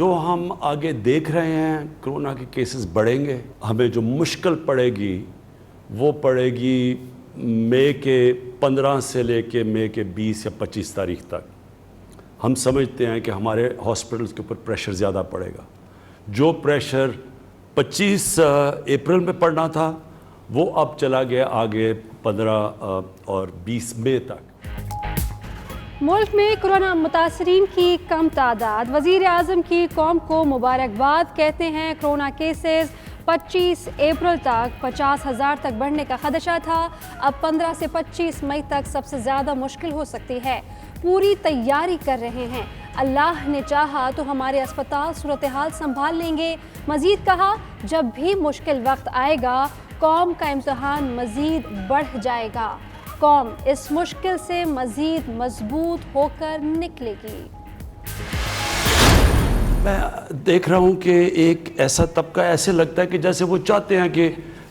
जो हम आगे देख रहे हैं कोरोना के केसेस बढ़ेंगे, हमें जो मुश्किल पड़ेगी वो पड़ेगी मई के 15 से लेके मई के 20 या 25 तारीख तक। हम समझते हैं कि हमारे हॉस्पिटल्स के ऊपर प्रेशर ज़्यादा पड़ेगा। जो प्रेशर 25 अप्रैल में पड़ना था वो अब चला गया आगे 15 और 20 मई तक। मुल्क में कोरोना मुतासरीन की कम तादाद, वज़ीर आज़म की कौम को मुबारकबाद। कहते हैं कोरोना केसेस 25 अप्रैल तक 50,000 तक बढ़ने का खदशा था, अब 15 से 25 मई तक सबसे ज़्यादा मुश्किल हो सकती है। पूरी तैयारी कर रहे हैं, अल्लाह ने चाहा तो हमारे अस्पताल सूरत हाल संभाल लेंगे। मज़ीद कहा, जब भी मुश्किल वक्त आएगा कौम का इम्तिहान मज़ीद बढ़ जाएगा, कौम इस मुश्किल से मज़ीद मजबूत होकर निकलेगी। मैं देख रहा हूँ कि एक ऐसा तबका ऐसे लगता है कि जैसे वो चाहते हैं कि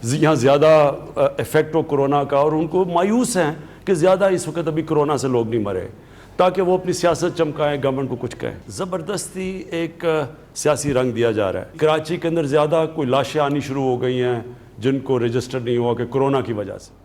यहाँ ज़्यादा इफ़ेक्ट हो कोरोना का, और उनको मायूस हैं कि ज़्यादा इस वक्त अभी कोरोना से लोग नहीं मरे, ताकि वो अपनी सियासत चमकाएं, गवर्नमेंट को कुछ कहें। ज़बरदस्ती एक सियासी रंग दिया जा रहा है। कराची के अंदर ज़्यादा कोई लाशें आनी शुरू हो गई हैं जिनको रजिस्टर नहीं हुआ कि कोरोना की वजह से।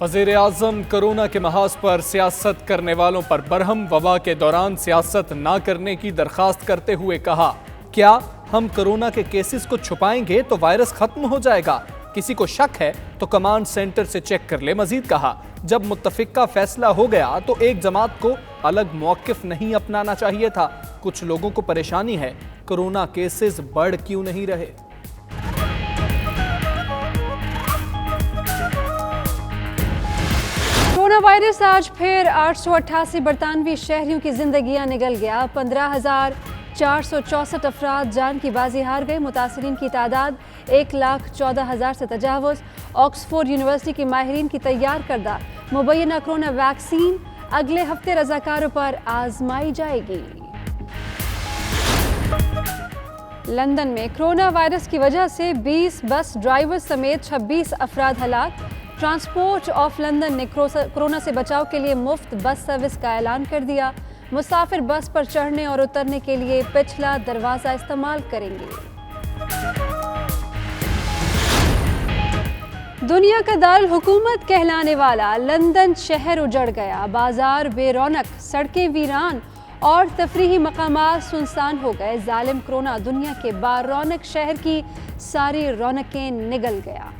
वज़ीर आज़म कोरोना के महाज पर सियासत करने वालों पर बरहम, वबा के दौरान सियासत ना करने की दरख्वास्त करते हुए कहा, क्या हम कोरोना के केसेस को छुपाएंगे तो वायरस खत्म हो जाएगा? किसी को शक है तो कमांड सेंटर से चेक कर ले। मजीद कहा, जब मुत्तफिका फैसला हो गया तो एक जमात को अलग मौक़िफ़ नहीं अपनाना चाहिए था। कुछ लोगों को परेशानी है, कोरोना केसेस बढ़ क्यों नहीं रहे? कोरोना वायरस आज फिर 888 बरतानवी शहरियों की जिंदगियां निगल गया। 15,464 अफराद जान की बाजी हार गए। मुतासरीन की तादाद 1,14,000 से तजावुज़। ऑक्सफोर्ड यूनिवर्सिटी के माहिरीन की तैयार करदा मुबैना कोरोना वैक्सीन अगले हफ्ते रज़ाकारों पर आजमाई जाएगी। लंदन में कोरोना वायरस की वजह से 20 बस ड्राइवर समेत 26 अफराद हलाक। ट्रांसपोर्ट ऑफ लंदन ने कोरोना से बचाव के लिए मुफ्त बस सर्विस का ऐलान कर दिया। मुसाफिर बस पर चढ़ने और उतरने के लिए पिछला दरवाज़ा इस्तेमाल करेंगे। दुनिया का दारुल हुकूमत कहलाने वाला लंदन शहर उजड़ गया। बाजार बेरौनक, सड़कें वीरान और तफरीही मकामात सुनसान हो गए। जालिम कोरोना दुनिया के बारौनक शहर की सारी रौनकें निगल गया।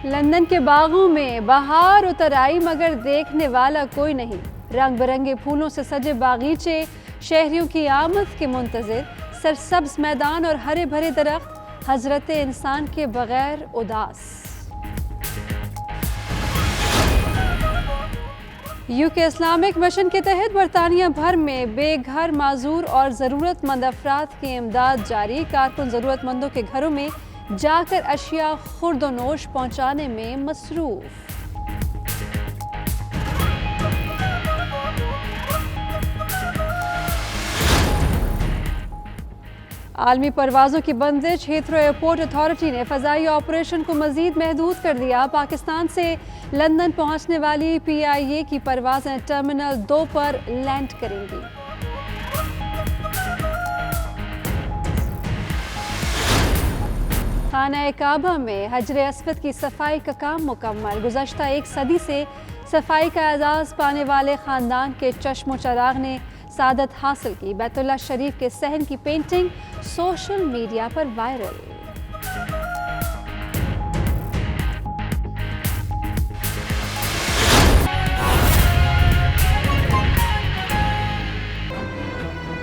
लंदन के बागों में बहार उतर आई मगर देखने वाला कोई नहीं। रंग बिरंगे फूलों से सजे बागीचे शहरियों की आमद के मुंतज़िर। सरसब्ज मैदान और हरे भरे दरख्त हजरत इंसान के बगैर उदास। यूके इस्लामिक मिशन के तहत बरतानिया भर में बेघर, माजूर और ज़रूरतमंद अफराद की इमदाद जारी। कारकुन ज़रूरतमंदों के घरों में जाकर अशिया खुर्दोनोश पहुंचाने में मसरूफ। आलमी परवाज़ों की बंदिश। हीथ्रो एयरपोर्ट अथॉरिटी ने फ़ज़ाई ऑपरेशन को मज़ीद महदूद कर दिया। पाकिस्तान से लंदन पहुंचने वाली PIA की परवाज़ें टर्मिनल 2 पर लैंड करेंगी। खाना काबा में हजर अस्वद की सफाई का काम मुकम्मल। गुज़श्ता एक सदी से सफाई का एजाज़ पाने वाले ख़ानदान के चश्मो चराग ने सादत हासिल की। बैतुल्लाह शरीफ के सहन की पेंटिंग सोशल मीडिया पर वायरल।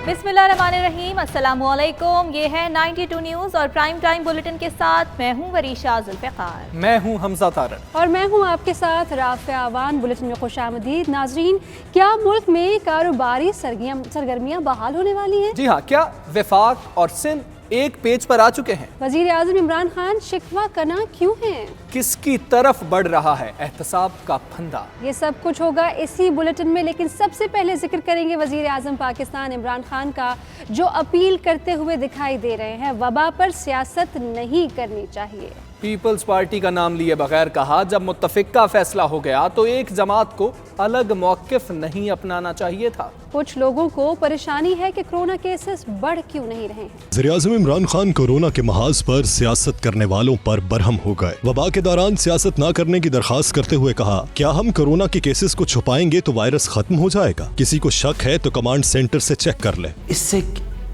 बिस्मिल्लाहिर्रहमानिर्रहीम, अस्सलामुअलैकुम। ये है 92 न्यूज़ और प्राइम टाइम बुलेटिन के साथ मैं हूँ वरीशा जुल्फ़िकार। मैं हूँ हमजा तारक और मैं हूँ आपके साथ राफ़िया आवान। बुलेटिन में खुशामदीद। नाजरीन, क्या मुल्क में कारोबारी सरगर्मियाँ बहाल होने वाली हैं? जी हाँ, क्या वफाक और सिंध एक पेज पर आ चुके हैं? वज़ीर आज़म इमरान खान शिकवा कना क्यों हैं? किसकी तरफ बढ़ रहा है एहतसाब का फंदा? ये सब कुछ होगा इसी बुलेटिन में, लेकिन सबसे पहले जिक्र करेंगे वज़ीर आज़म पाकिस्तान इमरान खान का, जो अपील करते हुए दिखाई दे रहे हैं वबा पर सियासत नहीं करनी चाहिए। پیپلز پارٹی کا نام لیے بغیر کہا جب متفقہ فیصلہ ہو گیا تو ایک جماعت کو الگ موقف نہیں اپنانا چاہیے تھا۔ کچھ لوگوں کو پریشانی ہے کہ کورونا کیسز بڑھ کیوں نہیں رہے ہیں۔ وزیراعظم عمران خان کورونا کے محاذ پر سیاست کرنے والوں پر برہم ہو گئے۔ وبا کے دوران سیاست نہ کرنے کی درخواست کرتے ہوئے کہا، کیا ہم کورونا کے کیسز کو چھپائیں گے تو وائرس ختم ہو جائے گا؟ کسی کو شک ہے تو کمانڈ سینٹر سے چیک کر لیں۔ اس سے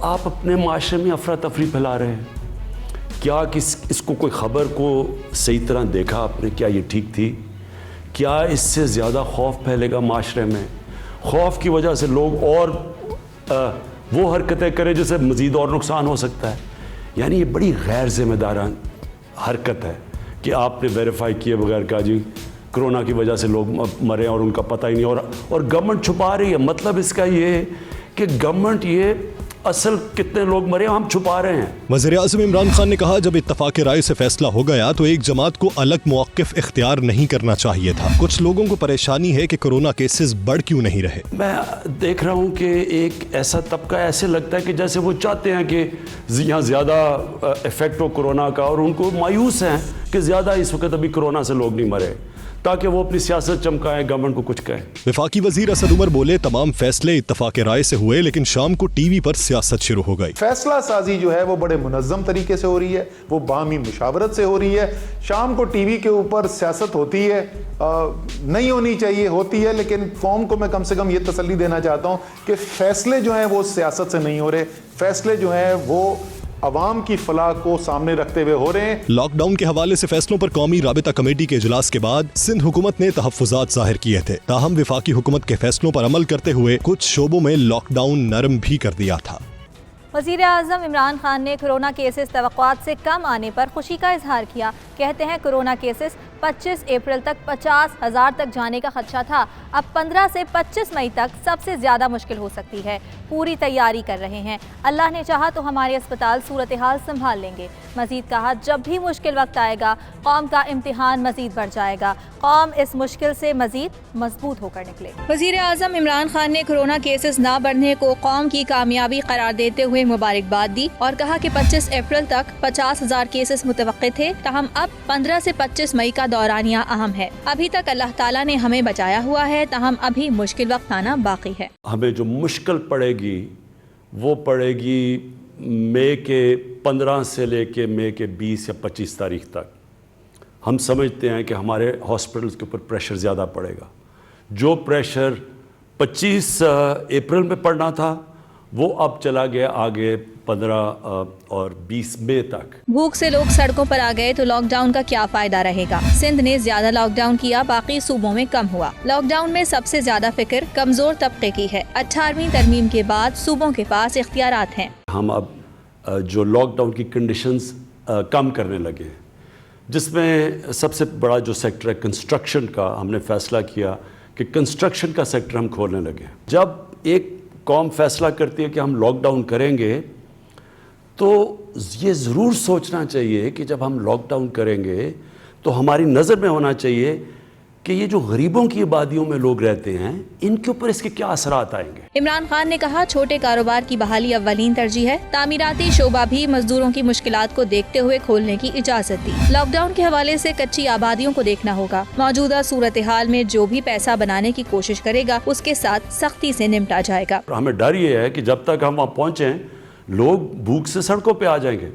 آپ اپنے معاشرے میں افراتفری پھیلا رہے ہیں۔ کیا اس کو کوئی خبر کو صحیح طرح دیکھا آپ نے؟ کیا یہ ٹھیک تھی؟ کیا اس سے زیادہ خوف پھیلے گا معاشرے میں؟ خوف کی وجہ سے لوگ اور وہ حرکتیں کریں جس سے مزید اور نقصان ہو سکتا ہے۔ یعنی یہ بڑی غیر ذمہ دارانہ حرکت ہے کہ آپ نے ویریفائی کیے بغیر کہا جی کرونا کی وجہ سے لوگ مرے اور ان کا پتہ ہی نہیں، اور گورنمنٹ چھپا رہی ہے۔ مطلب اس کا یہ ہے کہ گورنمنٹ یہ اصل کتنے لوگ مرے ہم چھپا رہے ہیں۔ وزیر اعظم عمران خان نے کہا، جب اتفاق رائے سے فیصلہ ہو گیا تو ایک جماعت کو الگ موقف اختیار نہیں کرنا چاہیے تھا۔ کچھ لوگوں کو پریشانی ہے کہ کورونا کیسز بڑھ کیوں نہیں رہے۔ میں دیکھ رہا ہوں کہ ایک ایسا طبقہ ایسے لگتا ہے کہ جیسے وہ چاہتے ہیں کہ یہاں زیادہ افیکٹ ہو کورونا کا، اور ان کو مایوس ہیں کہ زیادہ اس وقت ابھی کورونا سے لوگ نہیں مرے، تاکہ وہ اپنی سیاست چمکائیں، گورنمنٹ کو کچھ کہیں۔ وفاقی وزیر اسد عمر بولے، تمام فیصلے اتفاق رائے سے ہوئے لیکن شام کو ٹی وی پر سیاست شروع ہو گئی۔ فیصلہ سازی جو ہے وہ بڑے منظم طریقے سے ہو رہی ہے، وہ باہمی مشاورت سے ہو رہی ہے۔ شام کو ٹی وی کے اوپر سیاست ہوتی ہے، نہیں ہونی چاہیے، ہوتی ہے، لیکن قوم کو میں کم سے کم یہ تسلی دینا چاہتا ہوں کہ فیصلے جو ہیں وہ سیاست سے نہیں ہو رہے، فیصلے جو ہیں وہ عوام کی فلاح کو سامنے رکھتے ہوئے ہو رہے ہیں۔ لاک ڈاؤن کے حوالے سے فیصلوں پر قومی رابطہ کمیٹی کے اجلاس کے بعد سندھ حکومت نے تحفظات ظاہر کیے تھے، تاہم وفاقی حکومت کے فیصلوں پر عمل کرتے ہوئے کچھ شعبوں میں لاک ڈاؤن نرم بھی کر دیا تھا۔ وزیر اعظم عمران خان نے کورونا کیسز توقعات سے کم آنے پر خوشی کا اظہار کیا۔ کہتے ہیں کورونا کیسز 25 اپریل تک 50,000 تک جانے کا خدشہ تھا، اب 15 سے 25 مئی تک سب سے زیادہ مشکل ہو سکتی ہے، پوری تیاری کر رہے ہیں، اللہ نے چاہا تو ہمارے اسپتال صورتحال سنبھال لیں گے۔ مزید کہا، جب بھی مشکل وقت آئے گا قوم کا امتحان مزید بڑھ جائے گا، قوم اس مشکل سے مزید مضبوط ہو کر نکلے۔ وزیر اعظم عمران خان نے کورونا کیسز نہ بڑھنے کو قوم کی کامیابی قرار دیتے ہوئے مبارکباد دی اور کہا کہ 25 اپریل تک 50,000 کیسز متوقع تھے، تاہم اب 15 سے 25 مئی کا دورانیہ اہم ہے۔ ابھی تک اللہ تعالیٰ نے ہمیں بچایا ہوا ہے، تاہم ابھی مشکل وقت آنا باقی ہے۔ ہمیں جو مشکل پڑے گی وہ پڑے گی مئی کے 15 سے لے کے مئی کے 20 یا 25 تاریخ تک۔ ہم سمجھتے ہیں کہ ہمارے ہاسپٹلز کے اوپر پریشر زیادہ پڑے گا۔ جو پریشر 25 اپریل میں پڑنا تھا وہ اب چلا گیا آگے 15 اور 20 مئی تک۔ بھوک سے لوگ سڑکوں پر آ گئے تو لاک ڈاؤن کا کیا فائدہ رہے گا؟ سندھ نے زیادہ لاک ڈاؤن کیا، باقی صوبوں میں کم ہوا۔ لاک ڈاؤن میں سب سے زیادہ فکر کمزور طبقے کی ہے۔ 18ویں ترمیم کے بعد صوبوں کے پاس اختیارات ہیں۔ ہم اب جو لاک ڈاؤن کی کنڈیشنز کم کرنے لگے ہیں، جس میں سب سے بڑا جو سیکٹر ہے کنسٹرکشن کا، ہم نے فیصلہ کیا کہ کنسٹرکشن کا سیکٹر ہم کھولنے لگے ہیں۔ جب ایک قوم فیصلہ کرتی ہے کہ ہم لاک ڈاؤن کریں گے تو یہ ضرور سوچنا چاہیے کہ جب ہم لاک ڈاؤن کریں گے تو ہماری نظر میں ہونا چاہیے کہ یہ جو غریبوں کی آبادیوں میں لوگ رہتے ہیں ان کے اوپر اس کے کیا اثرات آئیں گے۔ عمران خان نے کہا، چھوٹے کاروبار کی بحالی اولین ترجیح ہے، تعمیراتی شعبہ بھی مزدوروں کی مشکلات کو دیکھتے ہوئے کھولنے کی اجازت دی۔ لاک ڈاؤن کے حوالے سے کچی آبادیوں کو دیکھنا ہوگا، موجودہ صورتحال میں جو بھی پیسہ بنانے کی کوشش کرے گا اس کے ساتھ سختی سے نمٹا جائے گا۔ ہمیں ڈر یہ ہے کہ جب تک ہم وہاں پہنچیں لوگ بھوک سے سڑکوں پہ آ جائیں گے،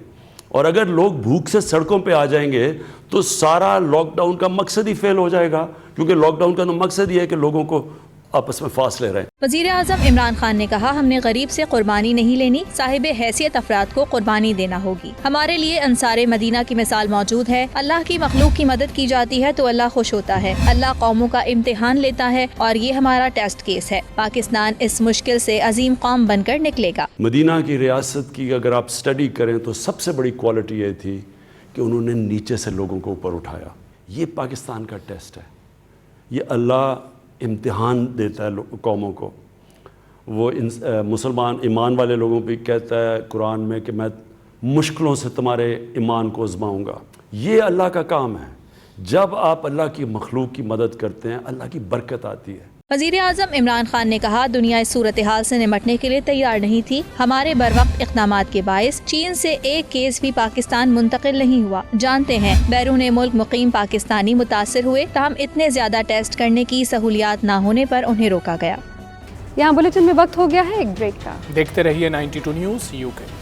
اور اگر لوگ بھوک سے سڑکوں پہ آ جائیں گے تو سارا لاک ڈاؤن کا مقصد ہی فیل ہو جائے گا، کیونکہ لاک ڈاؤن کا مقصد یہ ہے کہ لوگوں کو آپس میں فاصلے رہیں۔ وزیر اعظم عمران خان نے کہا، ہم نے غریب سے قربانی نہیں لینی، صاحب حیثیت افراد کو قربانی دینا ہوگی۔ ہمارے لیے انصار مدینہ کی مثال موجود ہے، اللہ کی مخلوق کی مدد کی جاتی ہے تو اللہ خوش ہوتا ہے، اللہ قوموں کا امتحان لیتا ہے اور یہ ہمارا ٹیسٹ کیس ہے۔ پاکستان اس مشکل سے عظیم قوم بن کر نکلے گا۔ مدینہ کی ریاست کی اگر آپ سٹڈی کریں تو سب سے بڑی کوالٹی یہ تھی کہ انہوں نے نیچے سے لوگوں کو اوپر اٹھایا۔ یہ پاکستان کا ٹیسٹ ہے، یہ اللہ امتحان دیتا ہے قوموں کو۔ وہ مسلمان ایمان والے لوگوں پہ کہتا ہے قرآن میں کہ میں مشکلوں سے تمہارے ایمان کو آزماؤں گا۔ یہ اللہ کا کام ہے۔ جب آپ اللہ کی مخلوق کی مدد کرتے ہیں اللہ کی برکت آتی ہے۔ वज़ीर आज़म इमरान खान ने कहा, दुनिया इस सूरत हाल से निपटने के लिए तैयार नहीं थी। हमारे बरवक्त इक़दामात के बायस चीन से एक केस भी पाकिस्तान मुंतकिल नहीं हुआ। जानते हैं बैरून मुल्क मुकीम पाकिस्तानी मुतासिर हुए, ताहम इतने ज्यादा टेस्ट करने की सहूलियात न होने पर उन्हें रोका गया। यहाँ बुलेटिन में वक्त हो गया है एक ब्रेक का। देखते रहिए 92 न्यूज़ यूके।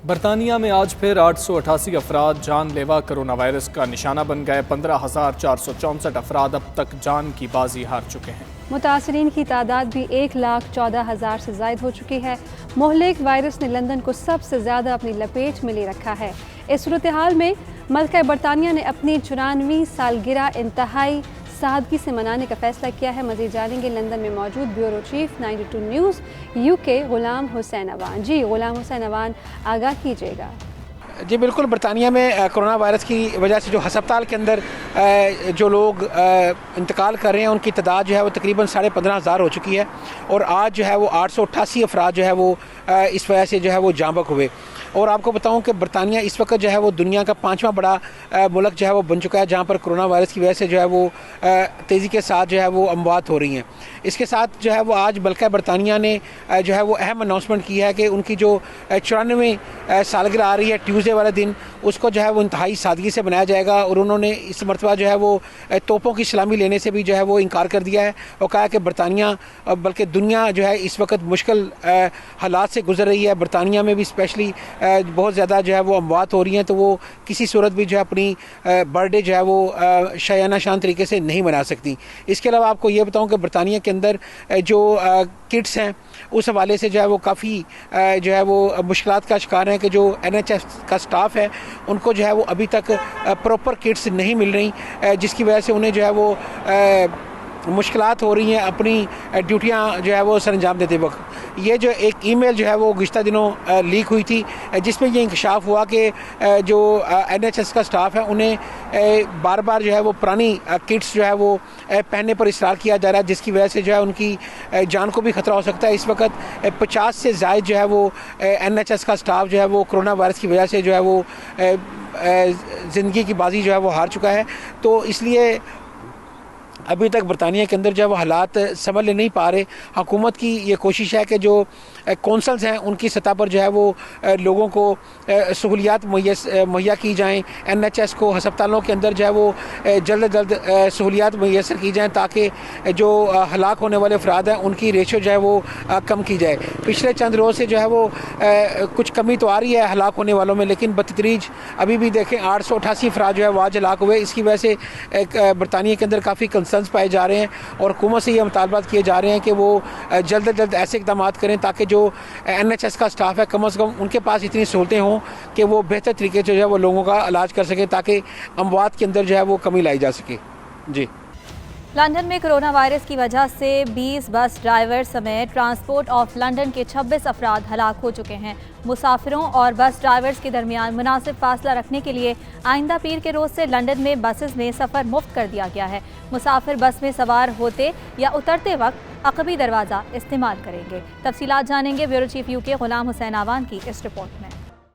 बरतानिया में आज फिर 888 अफराद जानलेवा कोरोना वायरस का निशाना बन गए। 15,464 अफराद अब तक जान की बाजी हार चुके हैं। मुतासरीन की तादाद भी 1,14,000 से ज़ायद हो चुकी है। मोहलिक वायरस ने लंदन को सबसे ज़्यादा अपनी लपेट में ले रखा है। इस सूरत हाल में मल्का बरतानिया ने अपनी 94वीं सालगिरह इंतहाई सादगी से मनाने का फैसला किया है। मज़ीद जानेंगे लंदन में मौजूद ब्यूरो चीफ 92 न्यूज़ यूके गुलाम हुसैन अवान। जी गुलाम हुसैन अवान, आगाह कीजिएगा। जी बिल्कुल, बरतानिया में कोरोना वायरस की वजह से जो हस्पताल के अंदर जो लोग इंतकाल कर रहे हैं उनकी तादाद जो है वो तकरीबन 15,500 हो चुकी है और आज जो है वो 888 अफराद जो है वो इस वजह से जो है वो जाँबक हुए। और आपको बताऊं कि बरतानिया इस वक्त जो है वो दुनिया का 5वां बड़ा मुल्क जो है वो बन चुका है जहां पर कोरोना वायरस की वजह से जो है वो तेज़ी के साथ जो है वो अमवात हो रही हैं। इसके साथ जो है वो आज मल्का बरतानिया ने जो है वो अहम अनाउंसमेंट की है कि उनकी जो 94वीं सालगिरह आ रही है ट्यूसडे वाले दिन, उसको जो है वो इंतहाई सादगी से मनाया जाएगा। और उन्होंने इस मरतबा जो है वो तोपों की सलामी लेने से भी जो है वो इनकार कर दिया है और कहा कि बरतानिया बल्कि दुनिया जो है इस वक्त मुश्किल हालात से गुजर रही है। बरतानिया में भी स्पेशली बहुत ज़्यादा जो है वो अमवात हो रही हैं, तो वो किसी सूरत भी जो है अपनी बर्थडे जो है वो शायाना शान तरीके से नहीं मना सकती। इसके अलावा आपको ये बताऊं कि बरतानिया के अंदर जो किट्स हैं उस हवाले से जो है वो काफ़ी जो है वो मुश्किलात का शिकार हैं कि जो NHS का स्टाफ है उनको जो है वो अभी तक प्रॉपर किट्स नहीं मिल रही, जिसकी वजह से उन्हें जो है वो मुश्किलात हो रही हैं अपनी ड्यूटियां जो है वो सरंजाम देते वक्त। ये जो एक ईमेल जो है वो गुज़िश्ता दिनों लीक हुई थी जिसमें ये इंकशाफ हुआ कि जो NHS का स्टाफ है उन्हें बार बार जो है वो पुरानी किट्स जो है वो पहनने पर इसरार किया जा रहा है, जिसकी वजह से जो है उनकी जान को भी ख़तरा हो सकता है। इस वक्त 50 से ज़ायद जो है वो NHS का स्टाफ जो है वो कोरोना वायरस की वजह से जो है वो ज़िंदगी की बाजी जो है वो हार चुका है। तो इसलिए अभी तक बरतानिया के अंदर जो है वो हालात संभल नहीं पा रहे। हुकूमत की ये कोशिश है कि जो कौंसल्स हैं उनकी सतह पर जो है वो लोगों को सहूलियात मुहैया की जाएँ। NHS को हस्पतालों के अंदर जो है वो जल्द से जल्द सहूलियात मुयसर की जाएँ ताकि जो हलाक होने वाले अफराद हैं उनकी रेशो जो है वो कम की जाए। पिछले चंद रोज़ से जो है वो कुछ कमी तो आ रही है हलाक होने वालों में, लेकिन बतदरीज अभी भी देखें 888 अफराद जो है वो आज हलाक हुए। इसकी वजह से बरतानिया के अंदर काफ़ी कंसर्न्स पाए जा रहे हैं और हुकूमत से ये मुतालबात किए जा रहे हैं कि वो जल्द से जल्द ऐसे इक़दाम करें ताकि जो NHS का स्टाफ है कम से कम उनके पास इतनी सहूलतें हों कि वो बेहतर तरीके से जो है वो लोगों का इलाज कर सकें ताकि अमवात के अंदर जो है वो कमी लाई जा सके। जी। लंदन में कोरोना वायरस की वजह से 20 बस ड्राइवर समेत ट्रांसपोर्ट ऑफ लंदन के 26 अफराद हलाक हो चुके हैं। मुसाफिरों और बस ड्राइवर्स के दरमियान मुनासिब फासला रखने के लिए आइंदा पीर के रोज़ से लंदन में बसेस में सफ़र मुफ्त कर दिया गया है। मुसाफिर बस में सवार होते या उतरते वक्त अक़बी दरवाज़ा इस्तेमाल करेंगे। तफसीलात जानेंगे ब्यूरो चीफ यूके गुलाम हुसैन अवान की इस रिपोर्ट में।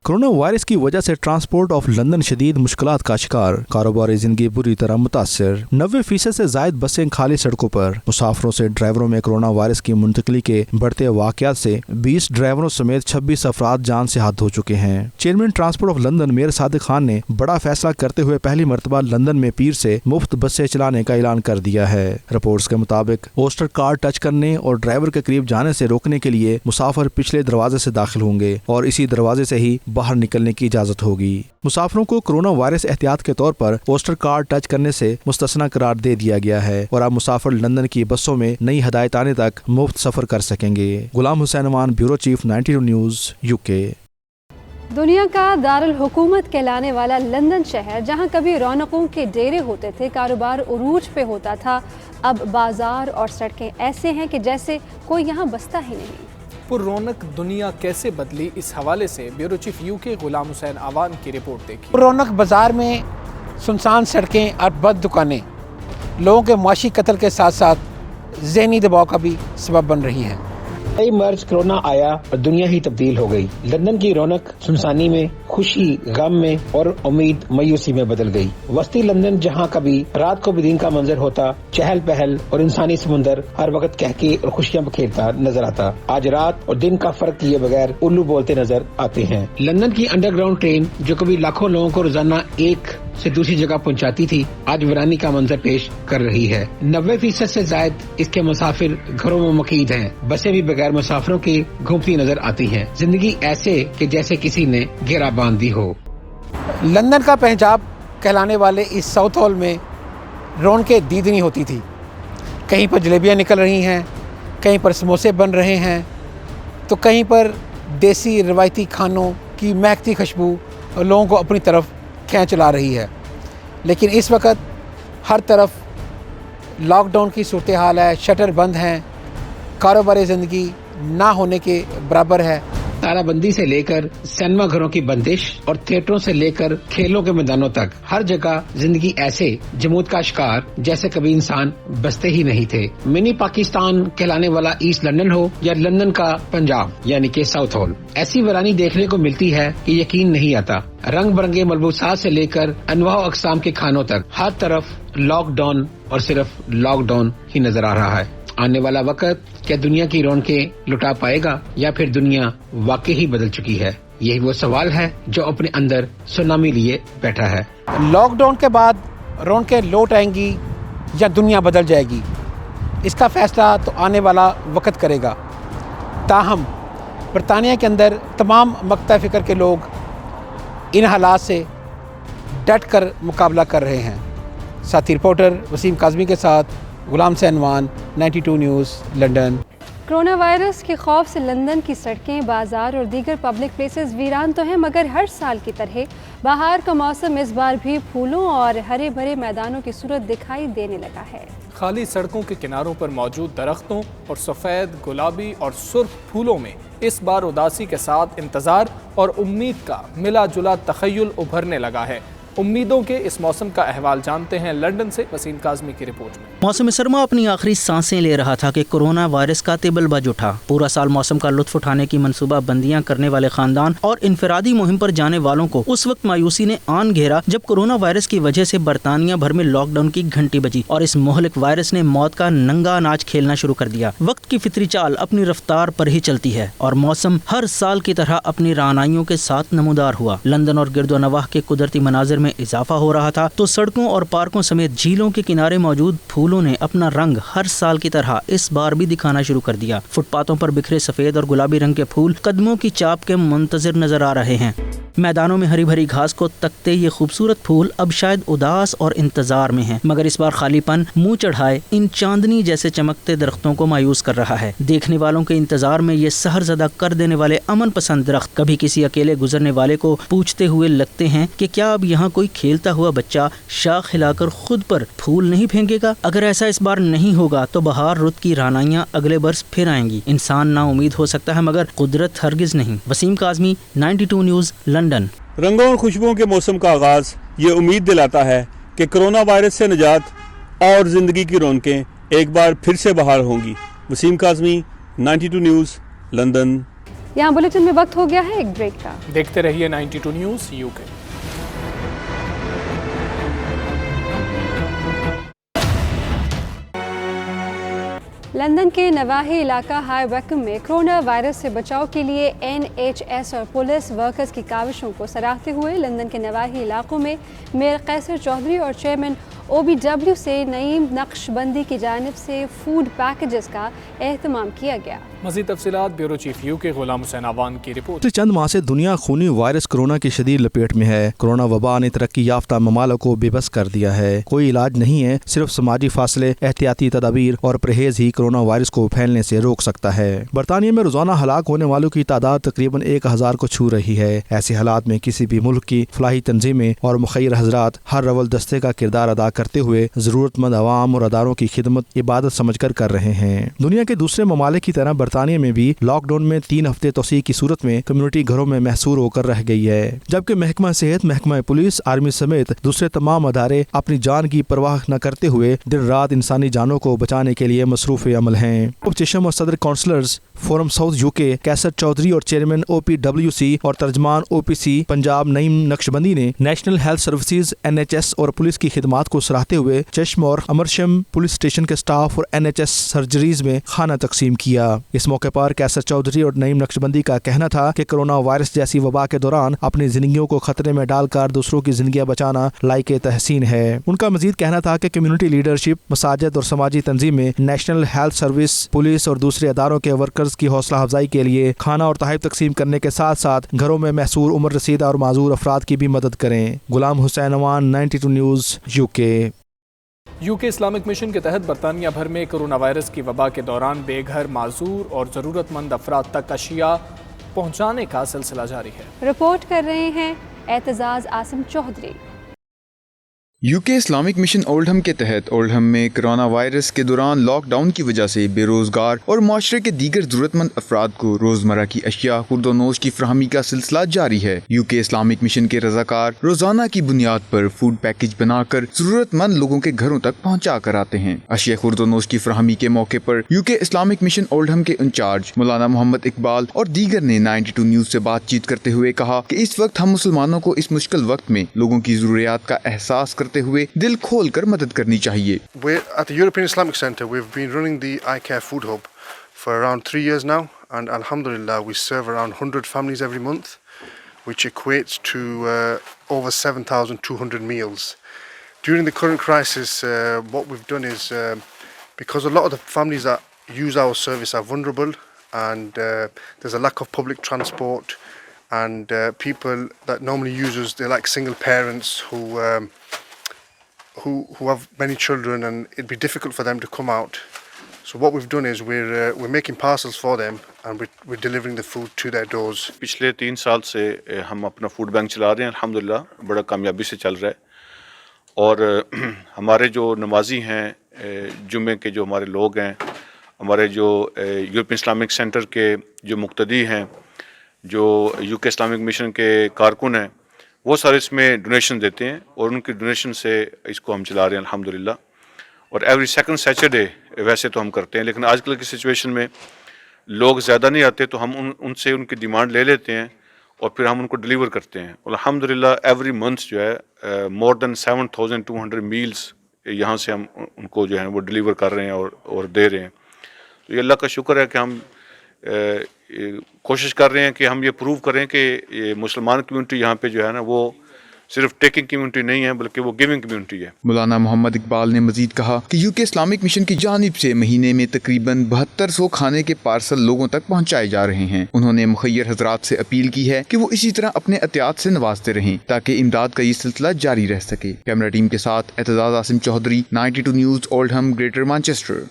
कोरोना वायरस की वजह से ट्रांसपोर्ट ऑफ लंदन शदीद मुश्किलात का शिकार, कारोबारी जिंदगी बुरी तरह मुतासर। 90% से जायद बसें खाली सड़कों पर। मुसाफिरों से ड्राइवरों में कोरोना वायरस की मुंतकली के बढ़ते वाकयात से 20 ड्राइवरों समेत 26 अफराद जान से हाथ धो चुके हैं। Chairman transport of London mayor Sadiq Khan ने बड़ा फैसला करते हुए पहली मरतबा लंदन में पीर से मुफ्त बसें चलाने का ऐलान कर दिया है। रिपोर्ट्स के मुताबिक ओस्टर कार्ड टच करने और ड्राइवर के करीब जाने से रोकने के लिए मुसाफिर पिछले दरवाजे से दाखिल होंगे और इसी दरवाजे से ही बाहर निकलने की इजाजत होगी। मुसाफिरों को कोरोना वायरस एहतियात के तौर पर पोस्टर कार्ड टच करने से मुस्तस्ना करार दे दिया गया है और अब मुसाफिर लंदन की बसों में नई हदायत आने तक मुफ्त सफर कर सकेंगे। गुलाम हुसैन अमान, ब्यूरो चीफ 92 न्यूज़ यूके। दुनिया का दारुल हुकूमत कहलाने वाला लंदन शहर, जहां कभी रौनकों के डेरे होते थे, कारोबार उरूज पे होता था, अब बाजार और सड़कें ऐसे हैं कि जैसे कोई यहाँ बसता ही नहीं। पुररौनक दुनिया कैसे बदली, इस हवाले से ब्यूरो चीफ यूके गुलाम हुसैन अवान की रिपोर्ट देखी। पुररौनक बाजार में सुनसान सड़कें और बद दुकानें, लोगों के मुआशी कत्ल के साथ साथ ज़हनी दबाव का भी सबब बन रही हैं। मई मार्च कोरोना आया और दुनिया ही तब्दील हो गई। लंदन की रौनक सुनसानी में, खुशी गम में और उम्मीद मायूसी में बदल गई। वस्ती लंदन जहां कभी रात को भी दिन का मंजर होता, चहल पहल और इंसानी समुंदर हर वक्त कहके और खुशियां बखेरता नजर आता, आज रात और दिन का फर्क किए बगैर उल्लू बोलते नजर आते हैं। लंदन की अंडरग्राउंड ट्रेन जो कभी लाखों लोगों को रोजाना एक से दूसरी जगह पहुंचाती थी, आज वीरानी का मंजर पेश कर रही है। 90% से ज्यादा इसके मुसाफिर घरों में मकीद हैं। बसें भी बगैर मुसाफिरों के घूमती नजर आती हैं। जिंदगी ऐसे कि जैसे किसी ने घेरा बांध दी हो। लंदन का पंजाब कहलाने वाले इस साउथ हॉल में रौनकें दीदनी होती थी। कहीं पर जलेबियाँ निकल रही हैं, कहीं पर समोसे बन रहे हैं, तो कहीं पर देसी रवायती खानों की महकती खुशबू लोगों को अपनी तरफ खींच ला रही है। लेकिन इस वक्त हर तरफ लॉकडाउन की सूरत हाल है, शटर बंद हैं, कारोबारी ज़िंदगी ना होने के बराबर है। तालाबंदी से लेकर सिनेमा घरों की बंदिश और थिएटरों से लेकर खेलों के मैदानों तक हर जगह जिंदगी ऐसे जमूत का शिकार जैसे कभी इंसान बसते ही नहीं थे। मिनी पाकिस्तान कहलाने वाला ईस्ट लंदन हो या लंदन का पंजाब यानी कि साउथ हॉल, ऐसी वीरानी देखने को मिलती है कि यकीन नहीं आता। रंग बिरंगे मलबूसात से लेकर अनवाह अक़साम के खानों तक हर तरफ लॉकडाउन और सिर्फ लॉकडाउन ही नजर आ रहा है। आने वाला वक्त क्या दुनिया की रौनकें लुटा पाएगा या फिर दुनिया वाकई ही बदल चुकी है? यही वो सवाल है जो अपने अंदर सुनामी लिए बैठा है। लॉकडाउन के बाद रौनकें लौट आएंगी या दुनिया बदल जाएगी, इसका फैसला तो आने वाला वक्त करेगा। ताहम बरतानिया के अंदर तमाम मक्ता फ़िक्र के लोग इन हालात से डट कर मुकाबला कर रहे हैं। साथी रिपोर्टर वसीम काज़मी के साथ गुलाम सैनवान, 92 न्यूज़, लंदन। कोरोना वायरस के खौफ से लंदन की सड़कें, बाजार और दीगर पब्लिक प्लेसेस वीरान तो हैं, मगर हर साल की तरह बाहर का मौसम इस बार भी फूलों और हरे भरे मैदानों की सूरत दिखाई देने लगा है। खाली सड़कों के किनारों पर मौजूद दरख्तों और सफ़ेद, गुलाबी और सुर्ख फूलों में इस बार उदासी के साथ इंतज़ार और उम्मीद का मिला जुला तख़य्युल उभरने लगा है। उम्मीदों के इस मौसम का अहवाल जानते हैं लंदन से वसीम काज़मी की रिपोर्ट में। मौसम सरमा अपनी आखिरी सांसें ले रहा था कि कोरोना वायरस का तेबल बज उठा। पूरा साल मौसम का लुत्फ उठाने की मनसूबा बंदियां करने वाले खानदान और इनफरादी मुहिम पर जाने वालों को उस वक्त मायूसी ने आन घेरा जब कोरोना वायरस की वजह से बरतानिया भर में लॉकडाउन की घंटी बजी और इस मोहलिक वायरस ने मौत का नंगा नाच खेलना शुरू कर दिया। वक्त की फितरी चाल अपनी रफ्तार पर ही चलती है और मौसम हर साल की तरह अपनी रानाइयों के साथ नमूदार हुआ। लंदन और गिरदोनवाह के कुदरती मनाजिर में इजाफा हो रहा था तो सड़कों और पार्कों समेत झीलों के किनारे मौजूद फूलों ने अपना रंग हर साल की तरह इस बार भी दिखाना शुरू कर दिया। फुटपाथों पर बिखरे सफेद और गुलाबी रंग के फूल कदमों की चाप के मुंतजिर नजर आ रहे हैं। मैदानों में हरी भरी घास को तकते ये खूबसूरत फूल अब शायद उदास और इंतजार में हैं, मगर इस बार खालीपन मुंह चढ़ाए इन चांदनी जैसे चमकते दरख्तों को मायूस कर रहा है। देखने वालों के इंतजार में ये सहरज़दा कर देने वाले अमन पसंद दरख्त कभी किसी अकेले गुजरने वाले को पूछते हुए लगते हैं कि क्या अब यहाँ कोई खेलता हुआ बच्चा शाख हिलाकर खुद पर फूल नहीं फेंकेगा? अगर ऐसा इस बार नहीं होगा तो बहार रुत की रानाइयाँ अगले बरस फिर आएंगी। इंसान ना उम्मीद हो सकता है मगर कुदरत हरगिज नहीं। Waseem Kazmi, 92 news, London. रंगों और खुशबुओं के मौसम का आगाज ये उम्मीद दिलाता है कि कोरोना वायरस से निजात और जिंदगी की रौनकें एक बार फिर से बहाल होंगी। Waseem Kazmi, 92 news, London. यहाँ बुलेटिन में वक्त हो गया है एक ब्रेक का। देखते रहिए 92 न्यूज़ यूके। लंदन के नवाही इलाका हाई वैकम में कोरोना वायरस से बचाव के लिए NHS और पुलिस वर्कर्स की काविशों को सराहते हुए लंदन के नवाही इलाकों में मेयर कैसर चौधरी और चेयरमैन OBW से नईम नक्शबंदी की जानिब से फूड पैकेजेस का एहतमाम किया गया। मज़ीद तफसीलात ब्यूरो चीफ यूके गुलाम हुसैन अवान की रिपोर्ट। पिछले चंद माह से दुनिया खूनी वायरस कोरोना की शदीद लपेट में है। कोरोना वबा ने तरक्की याफ्ता ममालिक को बेबस कर दिया है। कोई इलाज नहीं है, सिर्फ समाजी फासले, एहतियाती तदाबीर और परहेज ही कोरोना वायरस को फैलने से रोक सकता है। बरतानिया में रोजाना हलाक होने वालों की तादाद तकरीबन 1000 को छू रही है। ऐसे हालात में किसी भी मुल्क की फलाही तंजीमें और मुखैर हजरात हर रवल दस्ते का किरदार अदा करते हुए जरूरतमंद आवाम और अदारों की खिदमत इबादत समझकर कर रहे हैं। दुनिया के दूसरे ममालिक की तरह बरतानिया में भी लॉकडाउन में 3 हफ्ते तोसी की सूरत में कम्युनिटी घरों में महसूर होकर रह गई है, जबकि महकमा सेहत, महकमा पुलिस, आर्मी समेत दूसरे तमाम अदारे अपनी जान की परवाह न करते हुए दिन रात इंसानी जानों को बचाने के लिए मसरूफ अमल हैं। उप चशम और सदर काउंसलर्स फोरम साउथ यूके कैसर चौधरी और चेयरमैन OPWC और तर्जमान OPC पंजाब नईम नक्शबंदी ने नेशनल हेल्थ सर्विसेज NHS और पुलिस की खिदमात को सराहते हुए चश्म और अमरशम पुलिस स्टेशन के स्टाफ और NHS सर्जरीज में खाना तकसीम किया। इस मौके पर कैसर चौधरी और नईम नक्शबंदी का कहना था कि कोरोना वायरस जैसी वबा के दौरान अपनी जिंदगियों को खतरे में डालकर दूसरों की जिंदगियां बचाना लायके तहसीन है। उनका मजीद कहना था कि कम्युनिटी लीडरशिप, मसाजिद और समाजी तंजीमें नेशनल हेल्थ सर्विस, पुलिस और दूसरे अदारों के वर्कर्स की हौसला अफजाई के लिए खाना और तहफ़ तकसीम करने के साथ साथ घरों में महसूर उम्र रसीदा और माजूर अफराद की भी मदद करें। Ghulam Hussain Awan, 92 news, UK। UK Islamic mission के तहत बरतानिया भर में कोरोना वायरस की वबा के दौरान बेघर, माजूर और ज़रूरतमंद अफराद तक अशिया पहुँचाने का सिलसिला जारी है। रिपोर्ट कर रहे हैं Aitzaz Asim Chaudhry. UK Islamic mission Oldham के तहत ओल्डहम में कोरोना वायरस के दौरान लॉकडाउन की वजह से बेरोजगार और माशरे के दीगर जरूरतमंद अफराद को रोजमर्रा की अशिया खुर्दोनोश की फ्राहमी का सिलसिला जारी है। यूके इस्लामिक मिशन के रजाकार रोजाना की बुनियाद पर फूड पैकेज बनाकर जरूरतमंद लोगों के घरों तक पहुँचा कर आते हैं। अशिया खुर्दोनोश की फ्राहमी के मौके पर यूके इस्लामिक मिशन ओल्डहम के इंचार्ज मौलाना मोहम्मद इकबाल और दीगर ने 92 न्यूज से बातचीत करते हुए कहा कि इस वक्त हम मुसलमानों को इस मुश्किल वक्त में लोगों की जरूरियात का एहसास करते हुए दिल खोल कर मदद करनी चाहिए। At the European Islamic Centre, we've been running the iCare Food Hub for around 3 years now, and alhamdulillah we serve around 100 families every month, which equates to over 7,200 meals. During the current crisis, what we've done is, because a lot of the families that use our service are vulnerable, and there's a lack of public transport, and people that normally use us, they're like single parents who have many children, and it'd be difficult for them to come out. So what we've done is we're making parcels for them, and we're delivering the food to their doors. पिछले 3 साल से हम अपना food bank चला रहे हैं, अल्हम्दुलिल्लाह बड़ा कामयाबी से चल रहा है। और हमारे जो नमाजी हैं, जुम्मे के जो हमारे लोग हैं, हमारे जो यूरोपियन इस्लामिक सेंटर के जो मुक्तदी हैं, जो यूके इस्लामिक मिशन के कारकुन हैं, वो सारे इसमें डोनेशन देते हैं और उनकी डोनेशन से इसको हम चला रहे हैं अल्हम्दुलिल्लाह। और एवरी सेकंड सैटरडे वैसे तो हम करते हैं, लेकिन आजकल की सिचुएशन में लोग ज़्यादा नहीं आते तो हम उनसे उनकी डिमांड ले लेते हैं और फिर हम उनको डिलीवर करते हैं। और अल्हम्दुलिल्लाह एवरी मंथ जो है मोर देन 7,200 मील्स यहाँ से हम उनको जो है वो डिलीवर कर रहे हैं और दे रहे हैं। तो ये अल्लाह का शुक्र है कि हम कोशिश कर रहे हैं कि हम ये प्रूव करें कि ये मुसलमान कम्युनिटी यहाँ पे जो है ना वो सिर्फ टेकिंग कम्युनिटी नहीं है बल्कि वो गिविंग कम्युनिटी है। मौलाना मोहम्मद इकबाल ने मजीद कहा कि यूके इस्लामिक मिशन की जानिब से महीने में तकरीबन 7200 खाने के पार्सल लोगों तक पहुँचाए जा रहे हैं। उन्होंने मुखय्यर हजरात से अपील की है कि वो इसी तरह अपने एहतियात से नवाजते रहें ताकि इमदाद का ये सिलसिला जारी रह सके। कैमरा टीम के साथ Aitzaz Asim Chaudhry, 92 news, Oldham, Greater Manchester.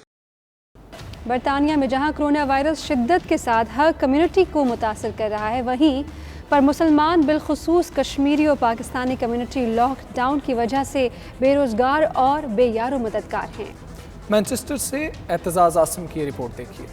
बरतानिया में जहां कोरोना वायरस शिद्दत के साथ हर कम्युनिटी को मुतासर कर रहा है, वहीं पर मुसलमान बिलखुसूस कश्मीरी और पाकिस्तानी कम्युनिटी लॉकडाउन की वजह से बेरोज़गार और बेयारो मददगार हैं। मैनचेस्टर से एतजाज़ आसिम की रिपोर्ट देखिए।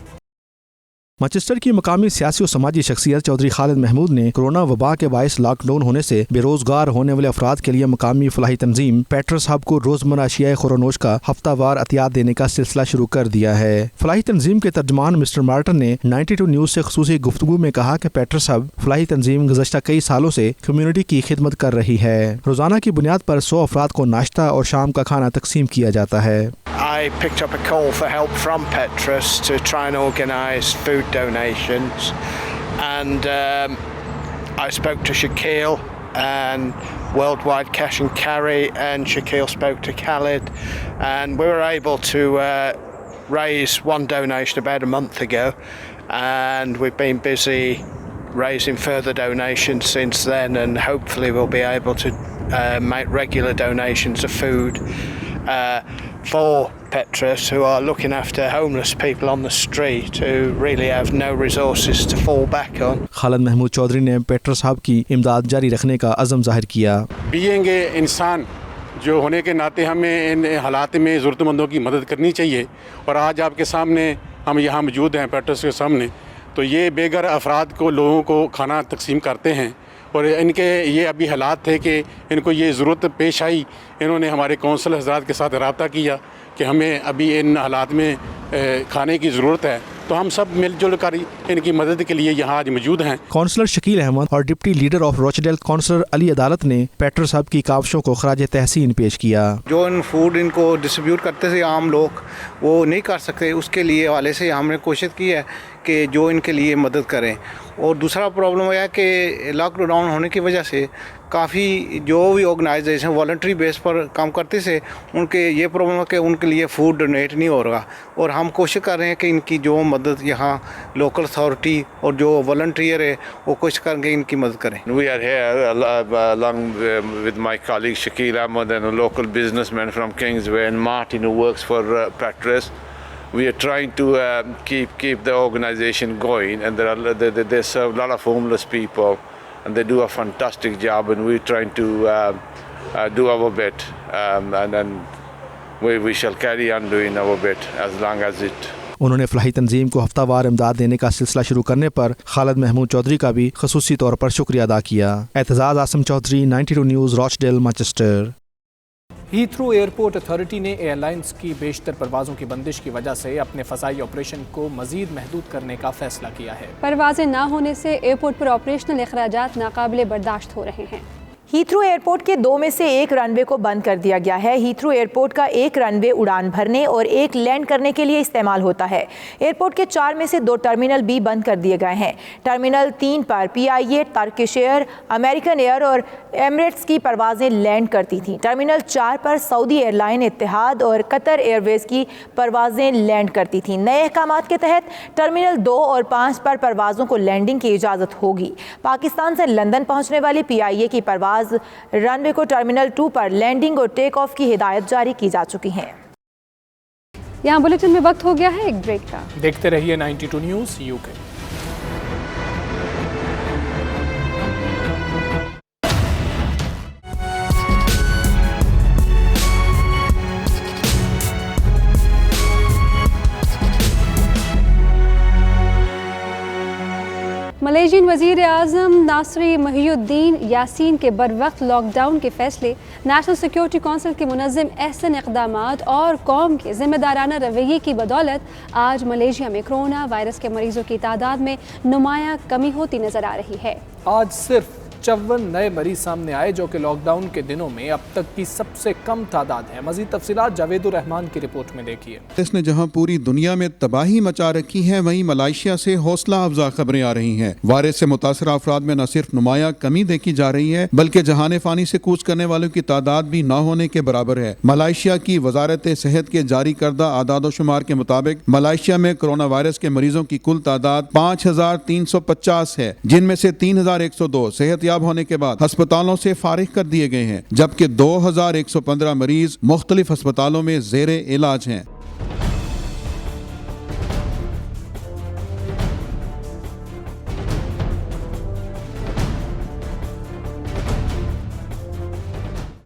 मैनचेस्टर की मकामी सियासी और समाजी शख्सियत चौधरी खालिद महमूद ने कोरोना वबा के बायस लॉकडाउन होने से बेरोजगार होने वाले अफराद के लिए मकामी फलाही तंजीम पेट्रस हब को रोजमर्रा अशिया खुरानोश का हफ्तावार अतियात देने का सिलसिला शुरू कर दिया है। फलाही तंजीम के तर्जमान मिस्टर मार्टन ने 92 न्यूज़ से खुसूसी गुफ्तगू में कहा कि पेट्रस हब फलाही तंजीम गुज़श्ता कई सालों से कम्युनिटी की खिदमत कर रही है। रोजाना की बुनियाद पर 100 अफराद को नाश्ता और शाम का खाना तकसीम किया जाता है। I picked up a call for help from Petrus to try and organise food donations, and I spoke to Shaquille and Worldwide Cash and Carry, and Shaquille spoke to Khalid, and we were able to raise one donation about a month ago, and we've been busy raising further donations since then, and hopefully we'll be able to make regular donations of food for Petrus, who are looking after homeless people on the street who really have no resources to fall back on. Khalid Mahmood Chaudhary ने पेट्रस hub की इमदाद जारी रखने का अज़म जाहिर किया। Being an इंसान جو ہونے کے ناطے ہمیں ان حالات میں ضرورت مندوں کی مدد کرنی چاہیے. اور آج آپ کے سامنے ہم یہاں موجود ہیں پیٹرس کے سامنے, تو یہ بے گھر افراد کو, لوگوں کو کھانا تقسیم کرتے ہیں. اور ان کے یہ ابھی حالات تھے کہ ان کو یہ ضرورت پیش آئی, انہوں نے ہمارے کونسل حضرات کے ساتھ رابطہ کیا کہ ہمیں ابھی ان حالات میں کھانے کی ضرورت ہے, تو ہم سب مل جل کر ان کی مدد کے لیے یہاں آج موجود ہیں. کونسلر شکیل احمد اور ڈپٹی لیڈر آف روچڈیل کونسلر علی عدالت نے پیٹر صاحب کی کاوشوں کو خراج تحسین پیش کیا. جو ان فوڈ ان کو ڈسٹریبیوٹ کرتے تھے عام لوگ, وہ نہیں کر سکتے, اس کے لیے والے سے ہم نے کوشش کی ہے کہ جو ان کے لیے مدد کریں. اور دوسرا پرابلم یہ ہے کہ لاک ڈاؤن ہونے کی وجہ سے کافی جو بھی آرگنائزیشن والنٹری بیس پر کام کرتے تھے, ان کے یہ پرابلم ہے کہ ان کے لیے فوڈ ڈونیٹ نہیں ہو رہا. اور ہم کوشش کر رہے ہیں کہ ان کی جو مدد یہاں لوکل اتھارٹی اور جو والنٹیئر ہے وہ کوشش کریں کہ ان کی مدد کریں. We are here along with my colleague Shakil Ahmed and a local businessman from Kingsway and Martin who works for Patras. We are trying to keep the organization going, and they serve a lot of homeless people, and they do a fantastic job, and we're trying to do our bit, and then we shall carry on doing our bit as long as it. انہوں نے فلاحی تنظیم کو ہفتہ وار امداد دینے کا سلسلہ شروع کرنے پر خالد محمود چودھری کا بھی خصوصی طور پر شکریہ ادا کیا. Aitzaz Asim Chaudhry, 92 news, Rochdale, Manchester. Heathrow airport authority نے ایئر لائنز کی بیشتر پروازوں کی بندش کی وجہ سے اپنے فضائی آپریشن کو مزید محدود کرنے کا فیصلہ کیا ہے. پروازیں نہ ہونے سے ایئرپورٹ پر آپریشنل اخراجات ناقابل برداشت ہو رہے ہیں. ہیتھرو ایئرپورٹ کے 2 میں سے 1 رن وے کو بند کر دیا گیا ہے. ہیتھرو ایئرپورٹ کا 1 رن وے اڑان بھرنے اور 1 لینڈ کرنے کے لیے استعمال ہوتا ہے. ایئرپورٹ کے 4 میں سے 2 ٹرمینل بھی بند کر دیے گئے ہیں. ٹرمینل 3 پر PIA, Turkish air, American air اور ایمریٹس کی پروازیں لینڈ کرتی تھیں. ٹرمینل 4 پر سعودی ایئر لائن, اتحاد اور قطر ایئر ویز کی پروازیں لینڈ کرتی تھیں. نئے احکامات کے تحت ٹرمینل 2 اور 5 پر پروازوں کو لینڈنگ کی اجازت ہوگی. پاکستان سے لندن پہنچنے والی PIA کی پرواز رن وے کو ٹرمینل 2 پر لینڈنگ اور ٹیک آف کی ہدایت جاری کی جا چکی ہیں. یہاں بلیٹن میں وقت ہو گیا ہے ایک بریک کا. دیکھتے رہیے 92 نیوز UK. ملیشین وزیر اعظم ناصری محی الدین یاسین کے بروقت لاک ڈاؤن کے فیصلے, نیشنل سیکیورٹی کونسل کے منظم احسن اقدامات اور قوم کے ذمہ دارانہ رویے کی بدولت آج ملیشیا میں کرونا وائرس کے مریضوں کی تعداد میں نمایاں کمی ہوتی نظر آ رہی ہے. آج صرف 54 نئے مریض سامنے آئے, جو کہ لاک ڈاؤن کے دنوں میں اب تک کی سب سے کم تعداد ہے. مزید تفصیلات جاوید الرحمان کی رپورٹ میں دیکھیے. اس نے جہاں پوری دنیا میں تباہی مچا رکھی ہے, وہیں ملائیشیا سے حوصلہ افزا خبریں آ رہی ہیں. وائرس سے متاثرہ افراد میں نہ صرف نمایاں کمی دیکھی جا رہی ہے, بلکہ جہان فانی سے کوچ کرنے والوں کی تعداد بھی نہ ہونے کے برابر ہے. ملائیشیا کی وزارت صحت کے جاری کردہ اعداد و شمار کے مطابق ملائیشیا میں کرونا وائرس کے مریضوں کی کل تعداد 5350 ہے, جن میں سے 3102 صحت یاب ہونے کے بعد ہسپتالوں سے فارغ کر دیے گئے ہیں, جبکہ 2115 مریض مختلف ہسپتالوں میں زیر علاج ہیں.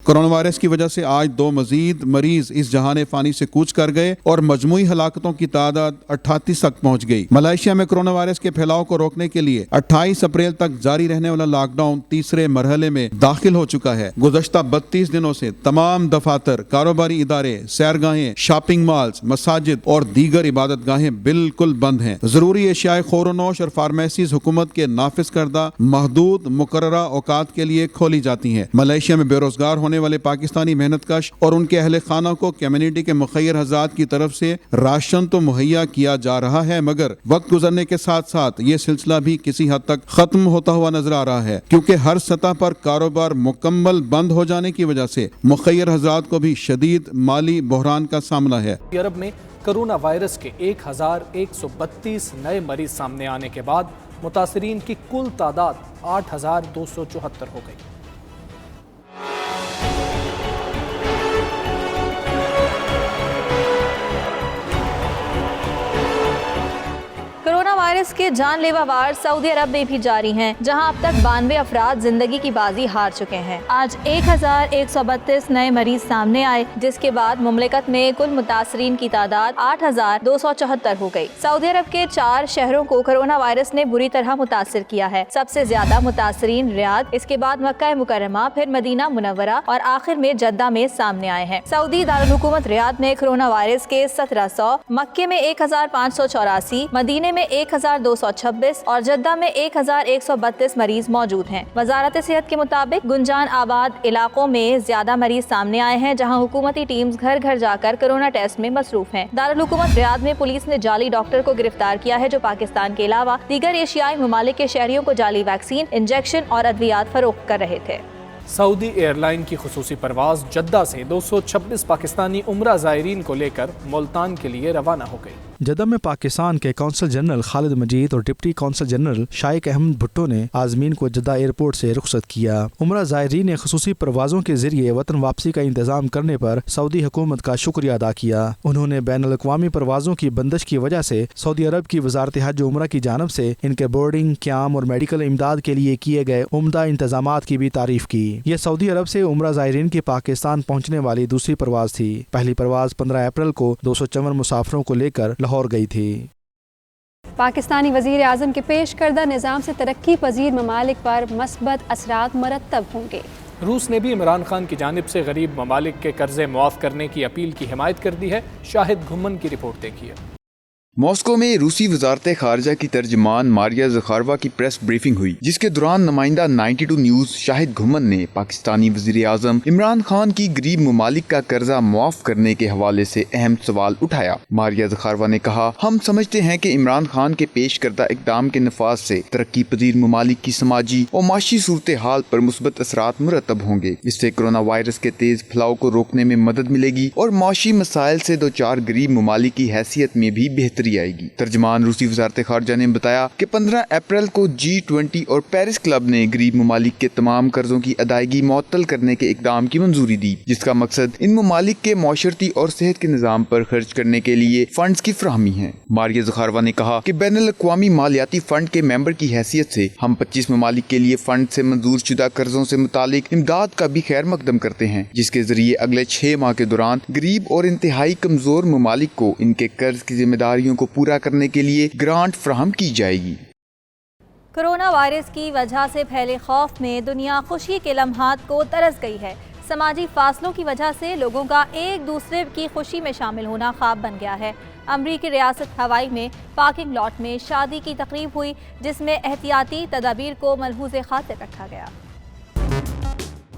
کرونا وائرس کی وجہ سے آج 2 مزید مریض اس جہان فانی سے کوچ کر گئے اور مجموعی ہلاکتوں کی تعداد 38 تک پہنچ گئی. ملائیشیا میں کرونا وائرس کے پھیلاؤ کو روکنے کے لیے 28 اپریل تک جاری رہنے والا لاک ڈاؤن تیسرے مرحلے میں داخل ہو چکا ہے. گزشتہ 32 دنوں سے تمام دفاتر, کاروباری ادارے, سیرگاہیں, شاپنگ مالز, مساجد اور دیگر عبادت گاہیں بالکل بند ہیں. ضروری اشیاء خور و نوش اور فارمیسیز حکومت کے نافذ کردہ محدود مقررہ اوقات کے لیے کھولی جاتی ہیں. ملائیشیا میں بے روزگار ہونے والے پاکستانی محنت کش اور ان کے اہل خانہ کو کمیونٹی کے مخیر حضرات کی طرف سے راشن تو مہیا کیا جا رہا ہے, مگر وقت گزرنے کے ساتھ ساتھ یہ سلسلہ بھی کسی حد تک ختم ہوتا ہوا نظر آ رہا ہے, کیونکہ ہر سطح پر کاروبار مکمل بند ہو جانے کی وجہ سے مخیر حضرات کو بھی شدید مالی بحران کا سامنا ہے. عرب میں کرونا وائرس کے 1132 نئے مریض سامنے آنے کے بعد متاثرین کی کل تعداد 8274 ہو گئی. کرونا وائرس وائرس کے جان لیوا وار سعودی عرب میں بھی جاری ہیں، جہاں اب تک 92 افراد زندگی کی بازی ہار چکے ہیں۔ آج 1132 نئے مریض سامنے آئے، جس کے بعد مملکت میں کل متاثرین کی تعداد 8274 ہو گئی۔ سعودی عرب کے 4 شہروں کو کرونا وائرس نے بری طرح متاثر کیا ہے۔ سب سے زیادہ متاثرین ریاض، اس کے بعد مکہ مکرمہ، پھر مدینہ منورہ اور آخر میں جدہ میں سامنے آئے ہیں۔ سعودی دارالحکومت ریاض میں کرونا وائرس کے 1700، مکہ میں 1584، مدینے میں 1226 اور جدہ میں 1132 مریض موجود ہیں۔ وزارت صحت کے مطابق گنجان آباد علاقوں میں زیادہ مریض سامنے آئے ہیں، جہاں حکومتی ٹیمز گھر گھر جا کر کرونا ٹیسٹ میں مصروف ہیں۔ دارالحکومت ریاض میں پولیس نے جعلی ڈاکٹر کو گرفتار کیا ہے، جو پاکستان کے علاوہ دیگر ایشیائی ممالک کے شہریوں کو جعلی ویکسین، انجیکشن اور ادویات فروخت کر رہے تھے۔ سعودی ایئر لائن کی خصوصی پرواز جدہ سے 226 پاکستانی عمرہ زائرین کو لے کر ملتان کے لیے روانہ ہو گئی۔ جدہ میں پاکستان کے کونسل جنرل خالد مجید اور ڈپٹی کونسل جنرل شائق احمد بھٹو نے عازمین کو جدہ ایئرپورٹ سے رخصت کیا۔ عمرہ زائرین نے خصوصی پروازوں کے ذریعے وطن واپسی کا انتظام کرنے پر سعودی حکومت کا شکریہ ادا کیا۔ انہوں نے بین الاقوامی پروازوں کی بندش کی وجہ سے سعودی عرب کی وزارت حج و عمرہ کی جانب سے ان کے بورڈنگ، قیام اور میڈیکل امداد کے لیے کیے گئے عمدہ انتظامات کی بھی تعریف کی۔ یہ سعودی عرب سے عمرہ زائرین کی پاکستان پہنچنے والی دوسری پرواز تھی۔ پہلی پرواز 15 اپریل کو 254 مسافروں کو لے کر لاہور گئی تھی۔ پاکستانی وزیر اعظم کے پیش کردہ نظام سے ترقی پذیر ممالک پر مثبت اثرات مرتب ہوں گے۔ روس نے بھی عمران خان کی جانب سے غریب ممالک کے قرضے معاف کرنے کی اپیل کی حمایت کر دی ہے۔ شاہد گھمن کی رپورٹ دیکھیے۔ ماسکو میں روسی وزارت خارجہ کی ترجمان ماریا زخاروا کی پریس بریفنگ ہوئی، جس کے دوران نمائندہ 92 نیوز شاہد گھمن نے پاکستانی وزیر اعظم عمران خان کی غریب ممالک کا قرضہ معاف کرنے کے حوالے سے اہم سوال اٹھایا۔ ماریا زخاروا نے کہا، ہم سمجھتے ہیں کہ عمران خان کے پیش کردہ اقدام کے نفاذ سے ترقی پذیر ممالک کی سماجی اور معاشی صورتحال پر مثبت اثرات مرتب ہوں گے۔ اس سے کرونا وائرس کے تیز پھیلاؤ کو روکنے میں مدد ملے گی اور معاشی مسائل سے دوچار غریب ممالک کی حیثیت میں بھی بہتری آئے گی۔ ترجمان روسی وزارت خارجہ نے بتایا کہ 15 اپریل کو G20 اور پیرس کلب نے غریب ممالک کے تمام قرضوں کی ادائیگی معطل کرنے کے اقدام کی منظوری دی، جس کا مقصد ان ممالک کے معاشرتی اور صحت کے نظام پر خرچ کرنے کے لیے فنڈز کی فراہمی ہے۔ ماریا زخاروا نے کہا کہ بین الاقوامی مالیاتی فنڈ کے ممبر کی حیثیت سے ہم 25 ممالک کے لیے فنڈ سے منظور شدہ قرضوں سے متعلق امداد کا بھی خیر مقدم کرتے ہیں، جس کے ذریعے اگلے 6 ماہ کے دوران غریب اور انتہائی کمزور ممالک کو ان کے قرض کی ذمہ داریوں کو پورا کرنے کے لیے گرانٹ فراہم کی جائے گی۔ کرونا وائرس کی وجہ سے پھیلے خوف میں دنیا خوشی کے لمحات کو ترس گئی ہے۔ سماجی فاصلوں کی وجہ سے لوگوں کا ایک دوسرے کی خوشی میں شامل ہونا خواب بن گیا ہے۔ امریکی ریاست ہوائی میں پارکنگ لاٹ میں شادی کی تقریب ہوئی، جس میں احتیاطی تدابیر کو ملحوظ خاطر رکھا گیا۔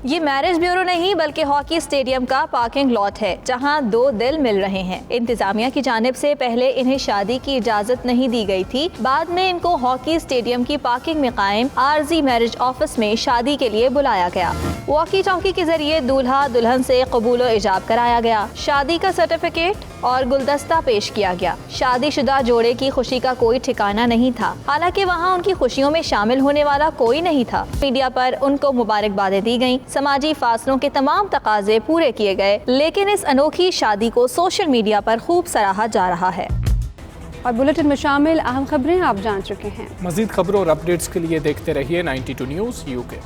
یہ میرج بیورو نہیں بلکہ ہاکی اسٹیڈیم کا پارکنگ لاٹ ہے، جہاں دو دل مل رہے ہیں۔ انتظامیہ کی جانب سے پہلے انہیں شادی کی اجازت نہیں دی گئی تھی، بعد میں ان کو ہاکی اسٹیڈیم کی پارکنگ میں قائم عارضی میرج آفس میں شادی کے لیے بلایا گیا۔ واکی ٹاکی کے ذریعے دولہا دلہن سے قبول و ایجاب کرایا گیا، شادی کا سرٹیفکیٹ اور گلدستہ پیش کیا گیا۔ شادی شدہ جوڑے کی خوشی کا کوئی ٹھکانہ نہیں تھا، حالانکہ وہاں ان کی خوشیوں میں شامل ہونے والا کوئی نہیں تھا۔ میڈیا پر ان کو مبارکبادیں دی گئیں، سماجی فاصلوں کے تمام تقاضے پورے کیے گئے، لیکن اس انوکھی شادی کو سوشل میڈیا پر خوب سراہا جا رہا ہے۔ اور بلیٹن میں شامل اہم خبریں آپ جان چکے ہیں۔ مزید خبروں اور اپڈیٹس کے لیے دیکھتے رہیے 92 نیوز UK۔